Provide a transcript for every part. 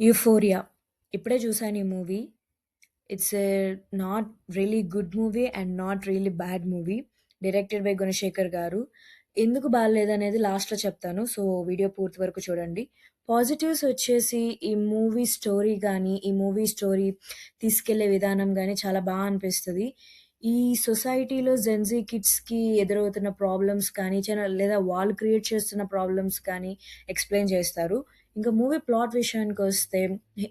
'Euphoria' ఇప్పుడే చూసాను ఈ movie. It's not really good movie and not really bad movie. Directed by Gunasekhar గారు. ఎందుకు బాలేదనేది లాస్ట్‌లో చెప్తాను. సో, వీడియో పూర్తి వరకు చూడండి. పాజిటివ్స్ వచ్చేసి ఈ మూవీ స్టోరీ గానీ, ఈ మూవీ స్టోరీ తీసుకెళ్ళే విధానం గానీ చాలా అనిపిస్తది. ఈ సొసైటీలో జెన్‌జీ కిడ్స్‌కి ఎదురవుతున్న ప్రాబ్లమ్స్ కానీ, లేదా వాళ్ళు క్రియేట్ చేస్తున్న ప్రాబ్లమ్స్ కానీ ఎక్స్‌ప్లెయిన్ చేస్తారు. ఇంకా మూవీ ప్లాట్ విషయానికొస్తే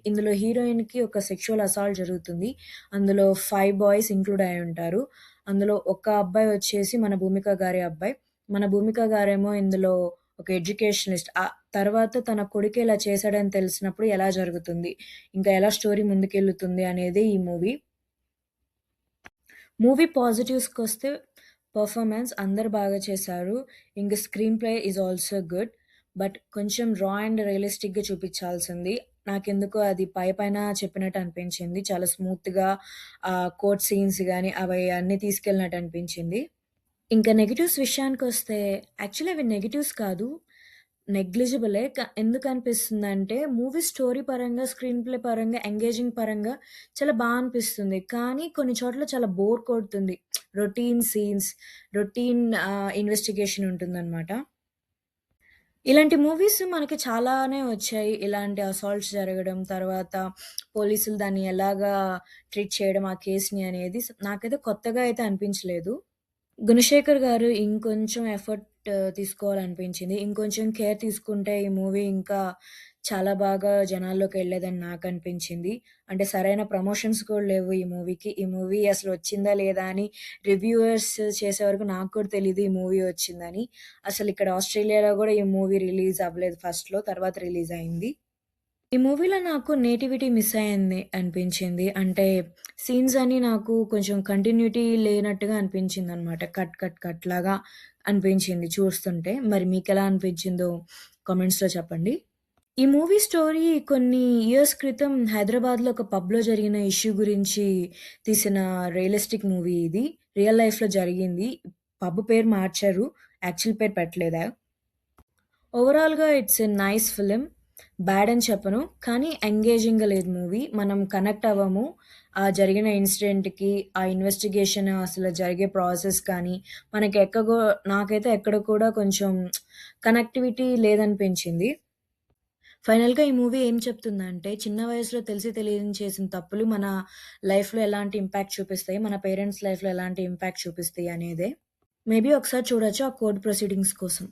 ఇందులో హీరోయిన్‌కి ఒక సెక్షువల్ అసాల్ట్ జరుగుతుంది. అందులో 5 బాయ్స్ ఇంక్లూడ్ అయ్యుంటారు. అందులో ఒక అబ్బాయి వచ్చేసి మన భూమిక గారి అబ్బాయి. మన భూమిక గారేమో ఇందులో ఒక ఎడ్యుకేషనిస్ట్. తర్వాత తన కొడుకే ఇలా చేశాడని తెలిసినప్పుడు ఎలా జరుగుతుంది? ఇంకా ఎలా స్టోరీ ముందుకెళ్లుతుంది అనేది ఈ మూవీ. మూవీ పాజిటివ్స్‌కొస్తే పెర్ఫార్మన్స్ అందరూ బాగా చేశారు. ఇంక screen play is also good. But కొంచెం రా అండ్ రియలిస్టిక్‌గా చూపిచ్చాల్సింది. నాకెందుకో అది పైపైన చెప్పినట్టు అనిపించింది. చాలా స్మూత్‌గా కోర్ట్ సీన్స్ గాని అవి అన్నీ తీసుకెళ్ళినట్టు అనిపించింది. ఇంకా నెగెటివ్స్ విషయానికొస్తే యాక్చువల్లీ అవి నెగెటివ్స్ కాదు. నెగ్లిజిబులే. ఎందుకనిపిస్తుందంటే మూవీ స్టోరీ పరంగా, స్క్రీన్ ప్లే పరంగా, ఎంగేజింగ్ పరంగా చాలా అనిపిస్తుంది. కానీ కొన్ని చోట్ల చాలా బోర్ కొడుతుంది. రొటీన్ సీన్స్, రొటీన్ ఇన్వెస్టిగేషన్ ఉంటుందనమాట. ఇలాంటి మూవీస్ మనకి చాలానే వచ్చాయి. ఇలాంటి అసాల్ట్స్ జరగడం, తర్వాత పోలీసులు దాన్ని ఎలాగా ట్రీట్ చేయడం ఆ కేస్‌ని అనేది నాకైతే కొత్తగా అయితే అనిపించలేదు. గుణశేఖర్ గారు ఇంకొంచెం ఎఫర్ట్ తీసుకోవాలనిపించింది. ఇంకొంచెం కేర్ తీసుకుంటే ఈ మూవీ ఇంకా చాలా బాగా జనాల్లోకెళ్ళేదని నాకనిపించింది. అంటే సరైన ప్రమోషన్స్ కూడా లేవు ఈ మూవీకి. ఈ మూవీ అసలు వచ్చిందా లేదా అని రివ్యూవర్స్ చేసే వరకు నాకు కూడా తెలీదు ఈ మూవీ వచ్చిందని. అసలిక్కడ ఆస్ట్రేలియాలో గూడా ఈ మూవీ రిలీజ్ అవ్వలేదు ఫస్ట్‌లో. తర్వాత రిలీజ్ అయింది. ఈ మూవీలో నాకు నేటివిటీ మిస్ అయింది అనిపించింది. అంటే సీన్స్ అన్నీ నాకు కొంచెం కంటిన్యూటీ లేనట్టుగా అనిపించిందనమాట. కట్ లాగా అనిపించింది చూస్తుంటే. మరి మీకెలా అనిపించిందో కామెంట్స్‌లో చెప్పండి. ఈ మూవీ స్టోరీ కొన్ని ఇయర్స్ క్రితం హైదరాబాద్‌లో ఒక పబ్‌లో జరిగిన ఇష్యూ గురించి తీసిన రియలిస్టిక్ మూవీ ఇది. రియల్ లైఫ్‌లో జరిగింది. పబ్ పేరు మార్చారు. యాక్చువల్ పేరు పెట్టలేదు. ఓవరాల్‌గా it's a nice film. Bad అని చెప్పను. కానీ ఎంగేజింగ్‌గా లేదు మూవీ. మనం కనెక్ట్ అవ్వము. ఆ జరిగిన ఇన్సిడెంట్‌కి, ఆ ఇన్వెస్టిగేషన్ అసలు జరిగే ప్రాసెస్ కానీ, మనకి నాకైతే ఎక్కడ కూడా కొంచెం కనెక్టివిటీ లేదనిపించింది. ఫైనల్‌గా ఈ మూవీ ఏం చెప్తుందంటే, చిన్న వయసులో తెలిసి తెలియని చేసిన తప్పులు మన లైఫ్‌లో ఎలాంటి ఇంపాక్ట్ చూపిస్తాయి, మన పేరెంట్స్ లైఫ్‌లో ఎలాంటి ఇంపాక్ట్ చూపిస్తాయి అనేదే. మేబీ ఒకసారి చూడొచ్చు ఆ కోర్ట్ ప్రొసీడింగ్స్ కోసం.